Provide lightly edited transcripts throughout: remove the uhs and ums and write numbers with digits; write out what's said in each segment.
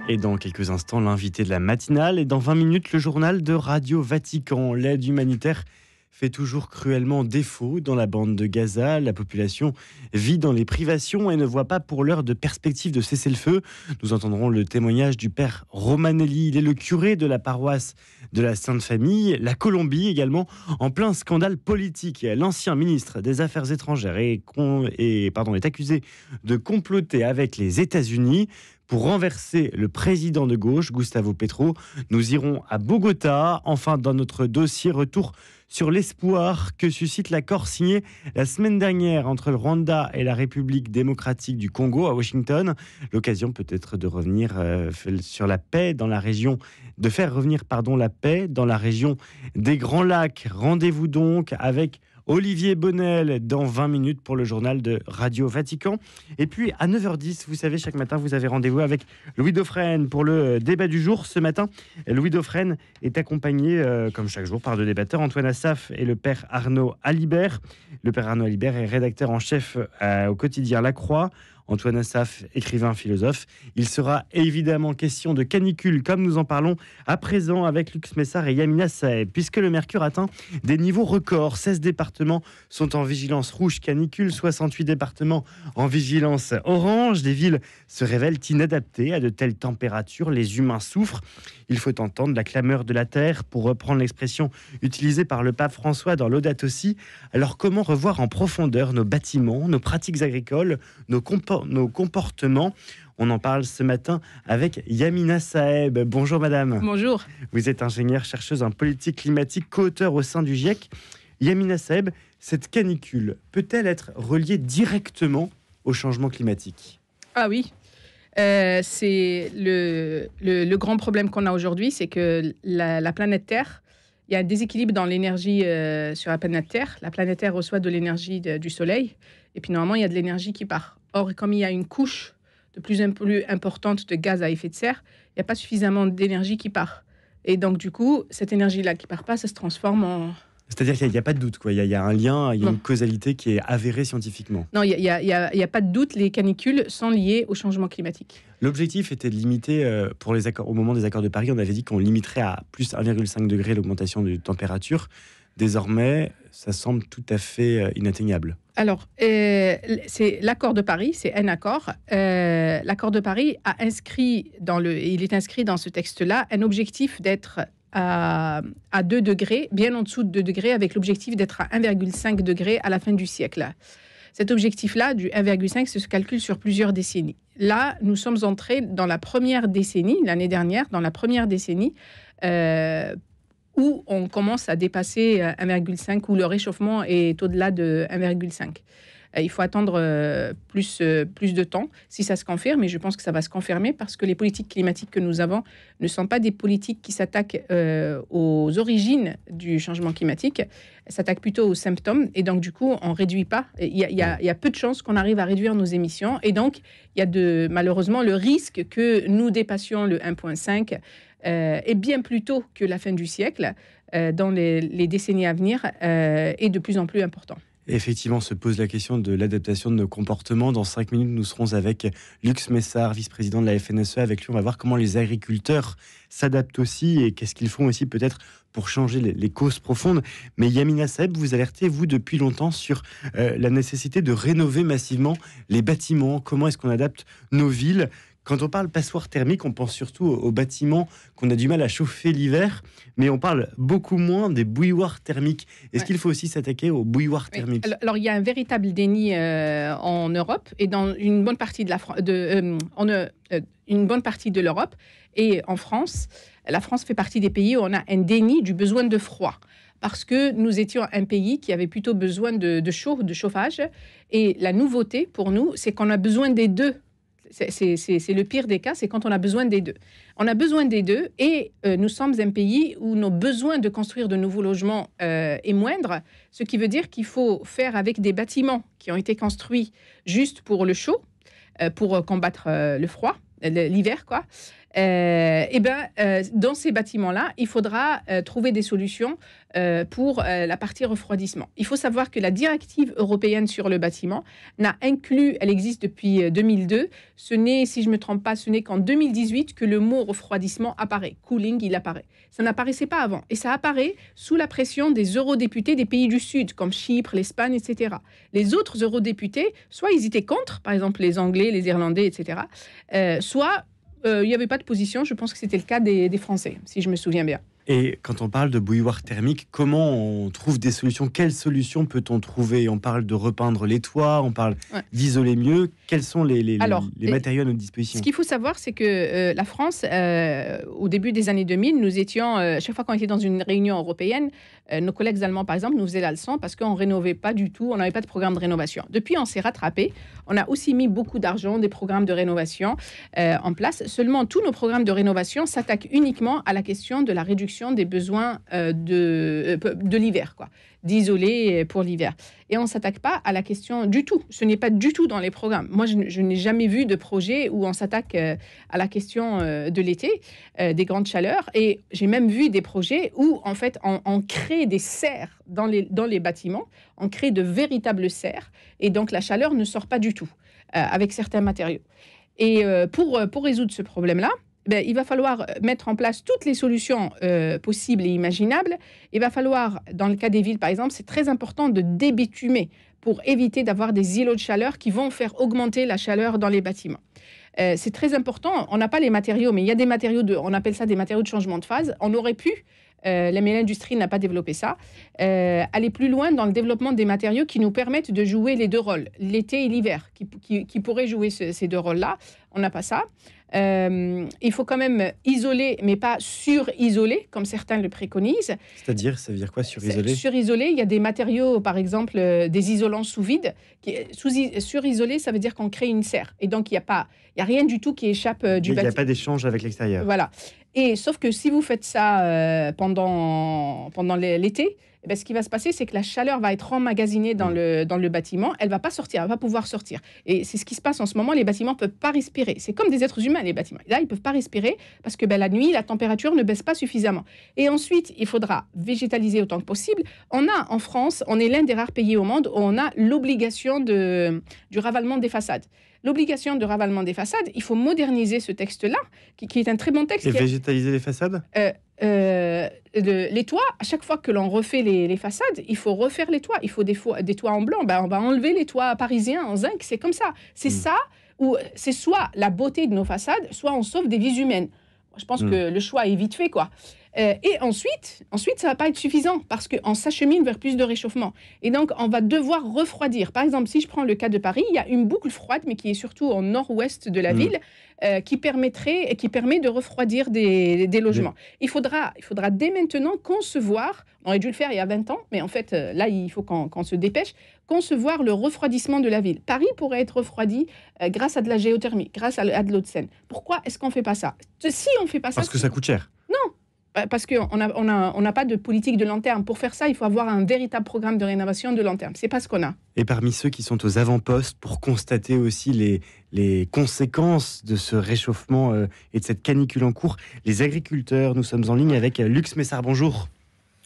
Et dans quelques instants, l'invité de la matinale. Et dans 20 minutes, le journal de Radio Vatican. L'aide humanitaire fait toujours cruellement défaut dans la bande de Gaza. La population vit dans les privations et ne voit pas pour l'heure de perspective de cessez-le-feu. Nous entendrons le témoignage du père Romanelli. Il est le curé de la paroisse de la Sainte Famille. La Colombie également, en plein scandale politique. L'ancien ministre des Affaires étrangères est accusé de comploter avec les États-Unis pour renverser le président de gauche, Gustavo Petro. Nous irons à Bogota. Enfin, dans notre dossier, retour sur l'espoir que suscite l'accord signé la semaine dernière entre le Rwanda et la République démocratique du Congo à Washington. L'occasion peut-être de revenir sur la paix dans la région, de faire revenir la paix dans la région des Grands Lacs. Rendez-vous donc avec Olivier Bonnel dans 20 minutes pour le journal de Radio Vatican. Et puis à 9h10, vous savez, chaque matin, vous avez rendez-vous avec Louis Dauphren pour le débat du jour. Ce matin, Louis Dauphren est accompagné, comme chaque jour, par deux débatteurs, Antoine Assaf et le père Arnaud Alibert. Le père Arnaud Alibert est rédacteur en chef au quotidien La Croix. Antoine Assaf, écrivain, philosophe. Il sera évidemment question de canicule, comme nous en parlons à présent avec Lux Messard et Yamina Saeb, puisque le mercure atteint des niveaux records. 16 départements sont en vigilance rouge canicule, 68 départements en vigilance orange. Des villes se révèlent inadaptées à de telles températures. Les humains souffrent. Il faut entendre la clameur de la terre, pour reprendre l'expression utilisée par le pape François dans Laudato Si. Alors comment revoir en profondeur nos bâtiments, nos pratiques agricoles, nos comportements? On en parle ce matin avec Yamina Saeb. Bonjour madame. Bonjour. Vous êtes ingénieure chercheuse en politique climatique, co-auteure au sein du GIEC. Yamina Saeb, cette canicule peut-elle être reliée directement au changement climatique? Ah oui. C'est le grand problème qu'on a aujourd'hui, c'est que la planète Terre, il y a un déséquilibre dans l'énergie sur la planète Terre. La planète Terre reçoit de l'énergie du Soleil, et puis normalement, il y a de l'énergie qui part. Or, comme il y a une couche de plus en plus importante de gaz à effet de serre, il n'y a pas suffisamment d'énergie qui part. Et donc, du coup, cette énergie-là qui ne part pas, ça se transforme en... C'est-à-dire qu'il n'y a pas de doute, quoi. Il y a un lien, il y a une causalité qui est avérée scientifiquement. Non, il n'y a pas de doute, les canicules sont liées au changement climatique. L'objectif était de limiter, pour les accords, au moment des accords de Paris, on avait dit qu'on limiterait à plus 1,5 degré l'augmentation de température. Désormais, ça semble tout à fait inatteignable. Alors, c'est l'accord de Paris, c'est un accord. L'accord de Paris il est inscrit dans ce texte-là un objectif d'être à 2 degrés, bien en dessous de 2 degrés, avec l'objectif d'être à 1,5 degré à la fin du siècle. Cet objectif-là, du 1,5, se calcule sur plusieurs décennies. Là, nous sommes entrés dans la première décennie, l'année dernière, où on commence à dépasser 1,5, où le réchauffement est au-delà de 1,5. Il faut attendre plus de temps si ça se confirme, et je pense que ça va se confirmer parce que les politiques climatiques que nous avons ne sont pas des politiques qui s'attaquent aux origines du changement climatique, elles s'attaquent plutôt aux symptômes, et donc du coup on ne réduit pas. Il y a peu de chances qu'on arrive à réduire nos émissions, et donc il y a malheureusement le risque que nous dépassions le 1,5 et bien plus tôt que la fin du siècle, dans les décennies à venir, est de plus en plus important. Effectivement, se pose la question de l'adaptation de nos comportements. Dans 5 minutes, nous serons avec Lux Messard, vice-président de la FNSE. Avec lui, on va voir comment les agriculteurs s'adaptent aussi et qu'est-ce qu'ils font aussi peut-être pour changer les causes profondes. Mais Yamina Saeb, vous alertez, vous, depuis longtemps sur la nécessité de rénover massivement les bâtiments. Comment est-ce qu'on adapte nos villes ? Quand on parle passoire thermique, on pense surtout aux bâtiments qu'on a du mal à chauffer l'hiver, mais on parle beaucoup moins des bouilloires thermiques. Est-ce qu'il faut aussi s'attaquer aux bouilloires thermiques ? Alors, il y a un véritable déni en Europe et dans une bonne partie de l'Europe et en France. La France fait partie des pays où on a un déni du besoin de froid, parce que nous étions un pays qui avait plutôt besoin de chauffage. Et la nouveauté pour nous, c'est qu'on a besoin des deux. C'est le pire des cas, c'est quand on a besoin des deux. On a besoin des deux et nous sommes un pays où nos besoins de construire de nouveaux logements est moindre, ce qui veut dire qu'il faut faire avec des bâtiments qui ont été construits juste pour le chaud, pour combattre le froid, l'hiver, quoi. Dans ces bâtiments-là, il faudra trouver des solutions pour la partie refroidissement. Il faut savoir que la directive européenne sur le bâtiment n'a inclus, elle existe depuis 2002, si je ne me trompe pas, ce n'est qu'en 2018 que le mot refroidissement apparaît. Cooling, il apparaît. Ça n'apparaissait pas avant. Et ça apparaît sous la pression des eurodéputés des pays du Sud, comme Chypre, l'Espagne, etc. Les autres eurodéputés, soit ils étaient contre, par exemple les Anglais, les Irlandais, etc., soit il n'y avait pas de position. Je pense que c'était le cas des Français, si je me souviens bien. Et quand on parle de bouilloire thermique, comment on trouve des solutions? Quelles solutions peut-on trouver? On parle de repeindre les toits, on parle d'isoler mieux. Quels sont les matériaux à notre disposition? Ce qu'il faut savoir, c'est que la France, au début des années 2000, nous étions, chaque fois qu'on était dans une réunion européenne, nos collègues allemands, par exemple, nous faisaient la leçon parce qu'on ne rénovait pas du tout, on n'avait pas de programme de rénovation. Depuis, on s'est rattrapé. On a aussi mis beaucoup d'argent, des programmes de rénovation en place. Seulement, tous nos programmes de rénovation s'attaquent uniquement à la question de la réduction des besoins de l'hiver, d'isoler pour l'hiver. Et on ne s'attaque pas à la question du tout. Ce n'est pas du tout dans les programmes. Moi, je n'ai jamais vu de projet où on s'attaque à la question de l'été, des grandes chaleurs. Et j'ai même vu des projets où, en fait, on crée des serres dans les bâtiments. On crée de véritables serres. Et donc, la chaleur ne sort pas du tout avec certains matériaux. Et pour résoudre ce problème-là, il va falloir mettre en place toutes les solutions possibles et imaginables. Il va falloir, dans le cas des villes, par exemple, c'est très important de débitumer pour éviter d'avoir des îlots de chaleur qui vont faire augmenter la chaleur dans les bâtiments. C'est très important. On n'a pas les matériaux, mais il y a des matériaux, on appelle ça des matériaux de changement de phase. On aurait pu, mais l'industrie n'a pas développé ça, aller plus loin dans le développement des matériaux qui nous permettent de jouer les deux rôles, l'été et l'hiver, qui pourraient jouer ces deux rôles-là. On n'a pas ça. Il faut quand même isoler, mais pas sur-isoler, comme certains le préconisent. C'est-à-dire, ça veut dire quoi, sur-isoler? Sur-isoler, il y a des matériaux, par exemple, des isolants sous vide. Sur-isoler, ça veut dire qu'on crée une serre. Et donc, il n'y a rien du tout qui échappe du bâtiment. Il n'y a pas d'échange avec l'extérieur. Voilà. Et sauf que si vous faites ça pendant l'été, ce qui va se passer, c'est que la chaleur va être emmagasinée dans le bâtiment. Elle ne va pas sortir, elle ne va pas pouvoir sortir. Et c'est ce qui se passe en ce moment. Les bâtiments ne peuvent pas respirer. C'est comme des êtres humains, les bâtiments. Là, ils ne peuvent pas respirer parce que la nuit, la température ne baisse pas suffisamment. Et ensuite, il faudra végétaliser autant que possible. En France, on est l'un des rares pays au monde où on a l'obligation du ravalement des façades. L'obligation de ravalement des façades, il faut moderniser ce texte-là, qui est un très bon texte. Et végétaliser les façades? Les toits, à chaque fois que l'on refait les façades, il faut refaire les toits. Il faut des toits en blanc. On va enlever les toits parisiens en zinc. C'est comme ça. C'est ça, où c'est soit la beauté de nos façades, soit on sauve des vies humaines. Je pense que le choix est vite fait, et ensuite, ça ne va pas être suffisant parce qu'on s'achemine vers plus de réchauffement. Et donc, on va devoir refroidir. Par exemple, si je prends le cas de Paris, il y a une boucle froide, mais qui est surtout au nord-ouest de la ville, qui permet de refroidir des logements. Il faudra dès maintenant concevoir, on aurait dû le faire il y a 20 ans, mais en fait, là, il faut qu'on se dépêche, concevoir le refroidissement de la ville. Paris pourrait être refroidi grâce à de la géothermie, grâce à de l'eau de Seine. Pourquoi est-ce qu'on ne fait pas ça? Si on ne fait pas ça... Parce que ça coûte cher. Non, parce qu'on n'a pas de politique de long terme. Pour faire ça, il faut avoir un véritable programme de rénovation de long terme. C'est pas ce qu'on a. Et parmi ceux qui sont aux avant-postes pour constater aussi les conséquences de ce réchauffement et de cette canicule en cours, les agriculteurs, nous sommes en ligne avec Lux Messard. Bonjour.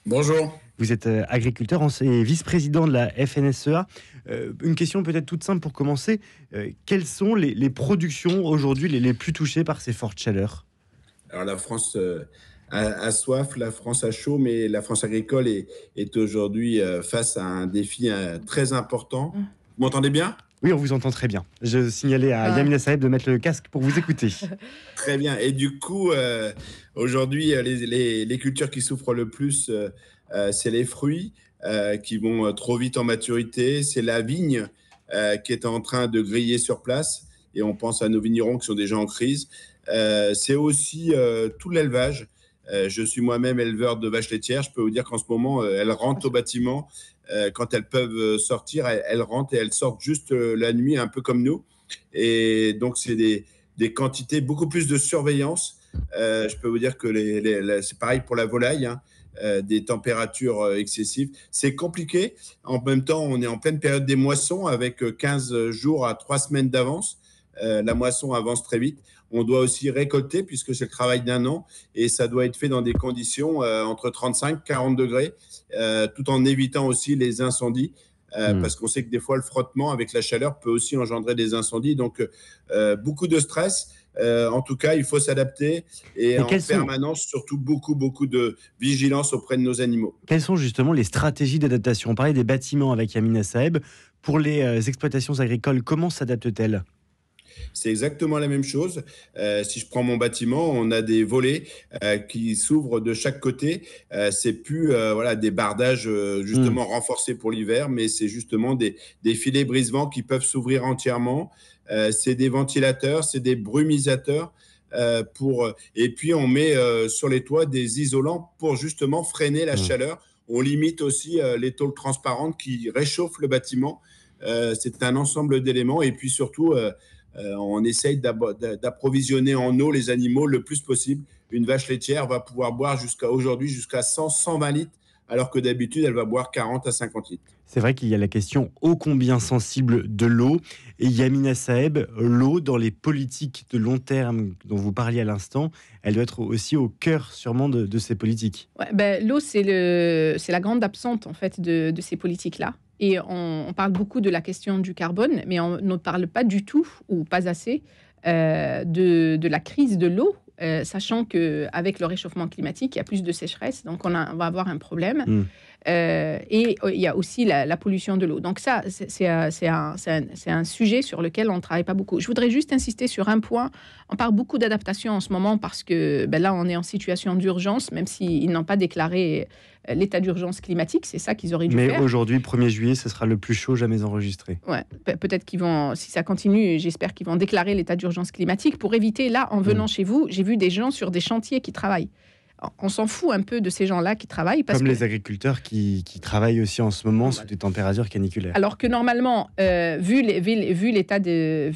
Bonjour. Vous êtes agriculteur et vice-président de la FNSEA. Une question peut-être toute simple pour commencer. Quelles sont les productions aujourd'hui les plus touchées par ces fortes chaleurs? Alors la France a soif, la France a chaud, mais la France agricole est aujourd'hui face à un défi très important. Vous m'entendez bien? Oui, on vous entend très bien. Je signalais à Yamina Saeb de mettre le casque pour vous écouter. Très bien. Et du coup, aujourd'hui, les cultures qui souffrent le plus, c'est les fruits qui vont trop vite en maturité. C'est la vigne qui est en train de griller sur place. Et on pense à nos vignerons qui sont déjà en crise. C'est aussi tout l'élevage. Je suis moi-même éleveur de vaches laitières. Je peux vous dire qu'en ce moment, elles rentrent au bâtiment. Quand elles peuvent sortir, elles rentrent et elles sortent juste la nuit, un peu comme nous. Et donc, c'est des quantités, beaucoup plus de surveillance. Je peux vous dire que c'est pareil pour la volaille, des températures excessives. C'est compliqué. En même temps, on est en pleine période des moissons avec 15 jours à 3 semaines d'avance. La moisson avance très vite. on doit aussi récolter puisque c'est le travail d'un an et ça doit être fait dans des conditions entre 35 et 40 degrés, tout en évitant aussi les incendies. Parce qu'on sait que des fois, le frottement avec la chaleur peut aussi engendrer des incendies. Donc, beaucoup de stress. En tout cas, il faut s'adapter et en permanence, surtout beaucoup de vigilance auprès de nos animaux. Quelles sont justement les stratégies d'adaptation? On parlait des bâtiments avec Yamina Saeb. Pour les exploitations agricoles, comment s'adaptent-elles? C'est exactement la même chose. Si je prends mon bâtiment, on a des volets qui s'ouvrent de chaque côté. C'est plus des bardages justement renforcés pour l'hiver, mais c'est justement des filets brise-vent qui peuvent s'ouvrir entièrement. C'est des ventilateurs, c'est des brumisateurs. Et puis on met sur les toits des isolants pour justement freiner la chaleur. On limite aussi les tôles transparentes qui réchauffent le bâtiment. C'est un ensemble d'éléments et puis surtout on essaye d'approvisionner en eau les animaux le plus possible. Une vache laitière va pouvoir boire aujourd'hui jusqu'à 100-120 litres, alors que d'habitude, elle va boire 40 à 50 litres. C'est vrai qu'il y a la question ô combien sensible de l'eau. Et Yamina Saeb, l'eau dans les politiques de long terme dont vous parliez à l'instant, elle doit être aussi au cœur sûrement de ces politiques. Ouais, l'eau, c'est la grande absente en fait de ces politiques-là. Et on parle beaucoup de la question du carbone, mais on ne parle pas du tout, ou pas assez, de la crise de l'eau, sachant qu'avec le réchauffement climatique, il y a plus de sécheresse, donc on va avoir un problème. Et il y a aussi la pollution de l'eau. Donc ça, c'est un sujet sur lequel on ne travaille pas beaucoup. Je voudrais juste insister sur un point. On parle beaucoup d'adaptation en ce moment parce que là, on est en situation d'urgence, même s'ils n'ont pas déclaré l'état d'urgence climatique. C'est ça qu'ils auraient dû faire. Mais aujourd'hui, 1er juillet, ce sera le plus chaud jamais enregistré. Ouais, peut-être qu'ils vont, si ça continue, j'espère qu'ils vont déclarer l'état d'urgence climatique pour éviter, là, en venant chez vous, j'ai vu des gens sur des chantiers qui travaillent. On s'en fout un peu de ces gens-là qui travaillent. Comme les agriculteurs qui travaillent aussi en ce moment sous des températures caniculaires. Alors que normalement, vu l'état de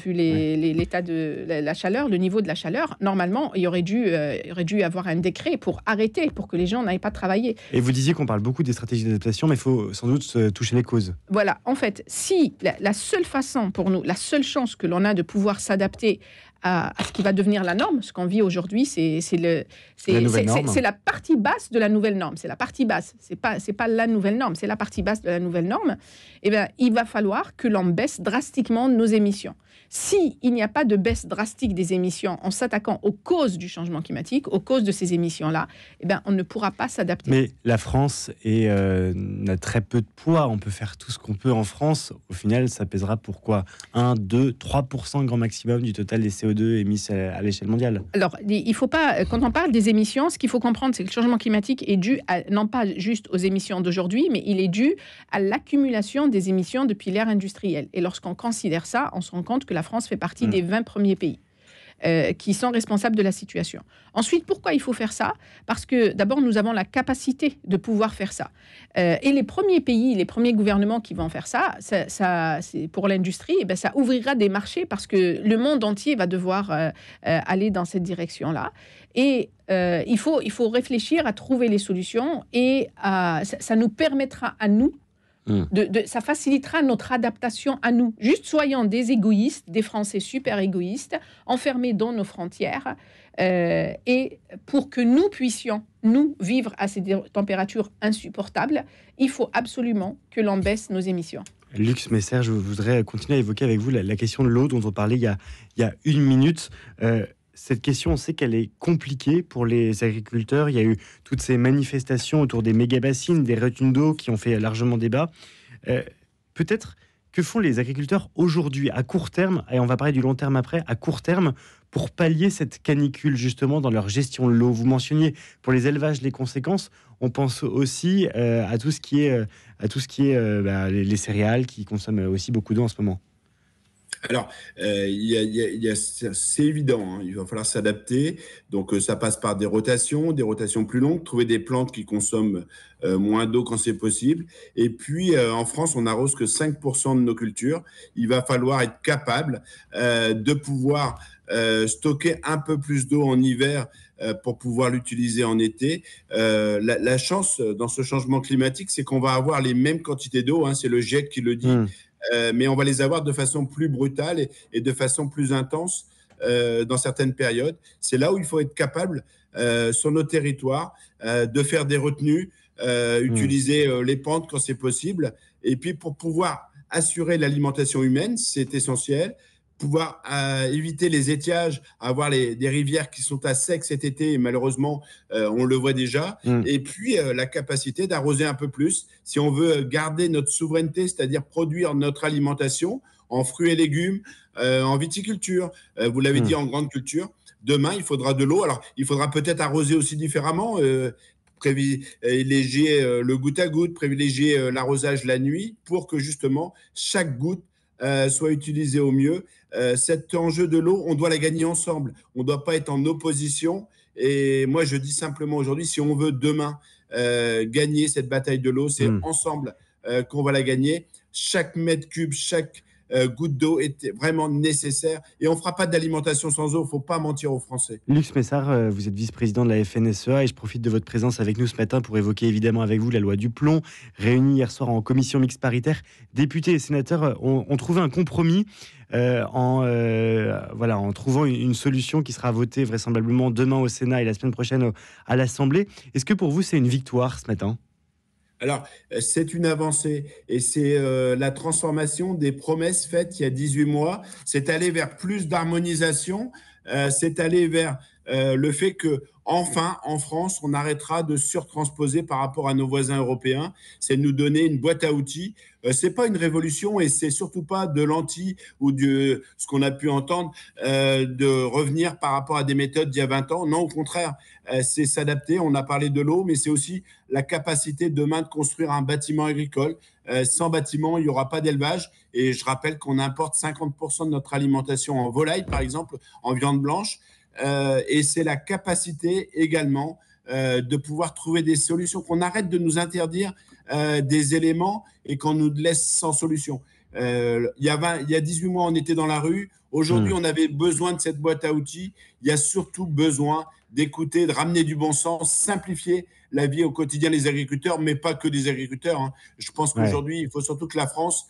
la chaleur, le niveau de la chaleur, normalement, il y aurait dû avoir un décret pour arrêter, pour que les gens n'aillent pas travailler. Et vous disiez qu'on parle beaucoup des stratégies d'adaptation, mais il faut sans doute toucher les causes. Voilà, en fait, si la seule façon pour nous, la seule chance que l'on a de pouvoir s'adapter à ce qui va devenir la norme, ce qu'on vit aujourd'hui, c'est la partie basse de la nouvelle norme. C'est la partie basse. C'est pas la nouvelle norme, c'est la partie basse de la nouvelle norme. Eh bien, il va falloir que l'on baisse drastiquement nos émissions. S'il n'y a pas de baisse drastique des émissions en s'attaquant aux causes du changement climatique, aux causes de ces émissions-là, eh bien, on ne pourra pas s'adapter. Mais la France n'a très peu de poids. On peut faire tout ce qu'on peut en France. Au final, ça pèsera pour quoi 1, 2, 3% grand maximum du total des CO2 émis à l'échelle mondiale. Alors, il faut pas, quand on parle des émissions, ce qu'il faut comprendre, c'est que le changement climatique est dû non pas juste aux émissions d'aujourd'hui, mais il est dû à l'accumulation des émissions depuis l'ère industrielle. Et lorsqu'on considère ça, on se rend compte que la France fait partie des 20 premiers pays qui sont responsables de la situation. Ensuite, pourquoi il faut faire ça? Parce que d'abord, nous avons la capacité de pouvoir faire ça. Et les premiers pays, les premiers gouvernements qui vont faire ça c'est pour l'industrie, et ça ouvrira des marchés parce que le monde entier va devoir aller dans cette direction-là. Et il faut réfléchir à trouver les solutions et ça nous permettra à nous ça facilitera notre adaptation à nous. Juste soyons des égoïstes, des Français super égoïstes, enfermés dans nos frontières, et pour que nous puissions, nous, vivre à ces températures insupportables, il faut absolument que l'on baisse nos émissions. Lux Messer, je voudrais continuer à évoquer avec vous la question de l'eau dont on parlait il y a une minute. Cette question, on sait qu'elle est compliquée pour les agriculteurs. Il y a eu toutes ces manifestations autour des méga-bassines, des retenues d'eau qui ont fait largement débat. Peut-être, que font les agriculteurs aujourd'hui, à court terme, et on va parler du long terme après, à court terme, pour pallier cette canicule, justement, dans leur gestion de l'eau? Vous mentionniez, pour les élevages, les conséquences. On pense aussi à tout ce qui est, les céréales qui consomment aussi beaucoup d'eau en ce moment. Alors, c'est évident, hein, il va falloir s'adapter. Donc, ça passe par des rotations plus longues, trouver des plantes qui consomment moins d'eau quand c'est possible. Et puis, en France, on n'arrose que 5% de nos cultures. Il va falloir être capable de pouvoir stocker un peu plus d'eau en hiver pour pouvoir l'utiliser en été. La chance dans ce changement climatique, c'est qu'on va avoir les mêmes quantités d'eau, hein, c'est le GIEC qui le dit. Mais on va les avoir de façon plus brutale et de façon plus intense. dans certaines périodes. C'est là où il faut être capable, sur nos territoires, de faire des retenues, utiliser les pentes quand c'est possible. Et puis pour pouvoir assurer l'alimentation humaine, c'est essentiel. Pouvoir éviter les étiages, avoir des rivières qui sont à sec cet été, et malheureusement, on le voit déjà. Et puis, la capacité d'arroser un peu plus. Si on veut garder notre souveraineté, c'est-à-dire produire notre alimentation en fruits et légumes, en viticulture, vous l'avez dit, en grande culture, demain, il faudra de l'eau. Alors, il faudra peut-être arroser aussi différemment, privilégier le goutte à goutte, privilégier l'arrosage la nuit pour que justement chaque goutte soit utilisée au mieux. Cet enjeu de l'eau, on doit la gagner ensemble. On ne doit pas être en opposition. Et moi, je dis simplement aujourd'hui, si on veut demain gagner cette bataille de l'eau, c'est ensemble qu'on va la gagner. Chaque mètre cube, chaque goutte d'eau est vraiment nécessaire. Et on ne fera pas d'alimentation sans eau. Il ne faut pas mentir aux Français. Luc Messard, vous êtes vice-président de la FNSEA et je profite de votre présence avec nous ce matin pour évoquer évidemment avec vous la loi du plomb, réunie hier soir en commission mixte paritaire. Députés et sénateurs ont trouvé un compromis en trouvant une solution qui sera votée vraisemblablement demain au Sénat et la semaine prochaine à l'Assemblée. Est-ce que pour vous c'est une victoire ce matin ? Alors, c'est une avancée et c'est la transformation des promesses faites il y a 18 mois. C'est aller vers plus d'harmonisation, c'est aller vers le fait que, enfin, en France, on arrêtera de surtransposer par rapport à nos voisins européens. C'est nous donner une boîte à outils. C'est pas une révolution et c'est surtout pas de l'anti ou de ce qu'on a pu entendre de revenir par rapport à des méthodes d'il y a 20 ans. Non, au contraire, c'est s'adapter. On a parlé de l'eau, mais c'est aussi la capacité demain de construire un bâtiment agricole. Sans bâtiment, il n'y aura pas d'élevage. Et je rappelle qu'on importe 50% de notre alimentation en volaille, par exemple, en viande blanche. Et c'est la capacité également de pouvoir trouver des solutions, qu'on arrête de nous interdire des éléments et qu'on nous laisse sans solution. Il y a 18 mois, on était dans la rue. Aujourd'hui, on avait besoin de cette boîte à outils. Il y a surtout besoin d'écouter, de ramener du bon sens, simplifier la vie au quotidien des agriculteurs, mais pas que des agriculteurs. Je pense qu'aujourd'hui, il faut surtout que la France,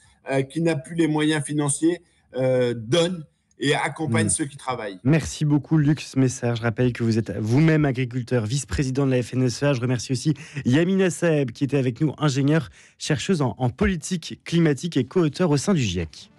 qui n'a plus les moyens financiers, donne et accompagne ceux qui travaillent. Merci beaucoup Luc Messard. Je rappelle que vous êtes vous-même agriculteur, vice-président de la FNSEA. Je remercie aussi Yamina Saeb qui était avec nous, ingénieure, chercheuse en politique climatique et co-auteur au sein du GIEC.